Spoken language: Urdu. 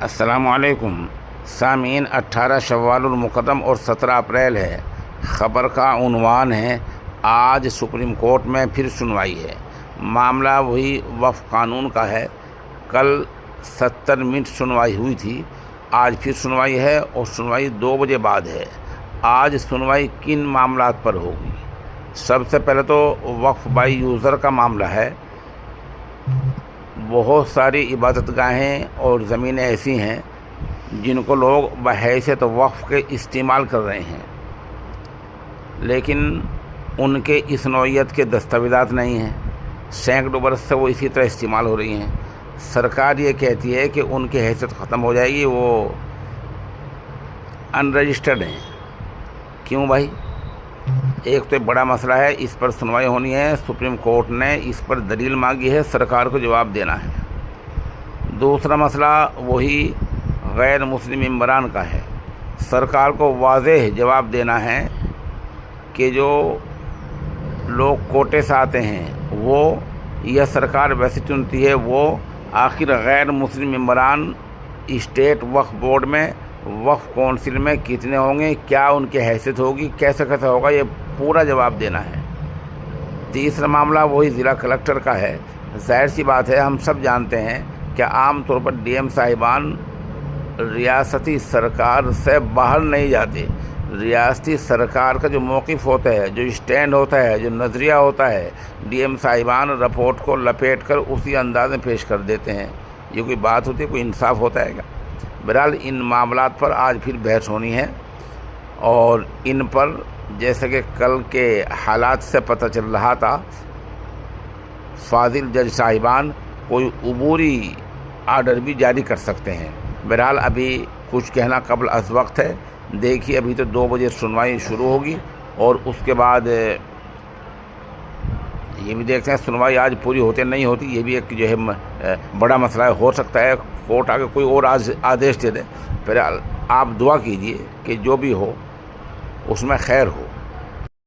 السلام علیکم سامعین، 18 شوال المکرم اور 17 اپریل ہے۔ خبر کا عنوان ہے آج سپریم کورٹ میں پھر سنوائی ہے۔ معاملہ وہی وقف قانون کا ہے۔ کل 70 منٹ سنوائی ہوئی تھی، آج پھر سنوائی ہے اور سنوائی 2 بجے بعد ہے۔ آج سنوائی کن معاملات پر ہوگی؟ سب سے پہلے تو وقف بائی یوزر کا معاملہ ہے۔ بہت ساری عبادت گاہیں اور زمینیں ایسی ہیں جن کو لوگ بحیثیت وقف کے استعمال کر رہے ہیں، لیکن ان کے اس نوعیت کے دستاویزات نہیں ہیں۔ سینکڑوں برس سے وہ اسی طرح استعمال ہو رہی ہیں۔ سرکار یہ کہتی ہے کہ ان کی حیثیت ختم ہو جائے گی، وہ ان رجسٹرڈ ہیں۔ کیوں بھائی؟ ایک تو بڑا مسئلہ ہے، اس پر سنوائی ہونی ہے، سپریم کورٹ نے اس پر دلیل مانگی ہے، سرکار کو جواب دینا ہے۔ دوسرا مسئلہ وہی غیر مسلم ممبران کا ہے۔ سرکار کو واضح جواب دینا ہے کہ جو لوگ کوٹے سے آتے ہیں وہ یا سرکار ویسے چنتی ہے، وہ آخر غیر مسلم ممبران اسٹیٹ وقف بورڈ میں، وقف کونسل میں کتنے ہوں گے، کیا ان کی حیثیت ہوگی، کیسے ہوگا، یہ پورا جواب دینا ہے۔ تیسرا معاملہ وہی ضلع کلکٹر کا ہے۔ ظاہر سی بات ہے، ہم سب جانتے ہیں کہ عام طور پر ڈی ایم صاحبان ریاستی سرکار سے باہر نہیں جاتے۔ ریاستی سرکار کا جو موقف ہوتا ہے، جو اسٹینڈ ہوتا ہے، جو نظریہ ہوتا ہے، ڈی ایم صاحبان رپورٹ کو لپیٹ کر اسی انداز میں پیش کر دیتے ہیں۔ یہ کوئی بات ہوتی ہے؟ کوئی انصاف ہوتا ہے گا؟ بہرحال ان معاملات پر آج پھر بحث ہونی ہے، اور ان پر جیسے کہ کل کے حالات سے پتہ چل رہا تھا، فاضل جج صاحبان کوئی عبوری آرڈر بھی جاری کر سکتے ہیں۔ بہرحال ابھی کچھ کہنا قبل از وقت ہے۔ دیکھیے، ابھی تو 2 بجے سنوائی شروع ہوگی اور اس کے بعد یہ بھی دیکھتے ہیں سنوائی آج پوری ہوتی نہیں ہوتی۔ یہ بھی ایک جو ہے بڑا مسئلہ ہے، ہو سکتا ہے کورٹ آگے کوئی اور آدیش دے دے۔ بہرحال آپ دعا کیجیے کہ جو بھی ہو اس میں خیر ہو۔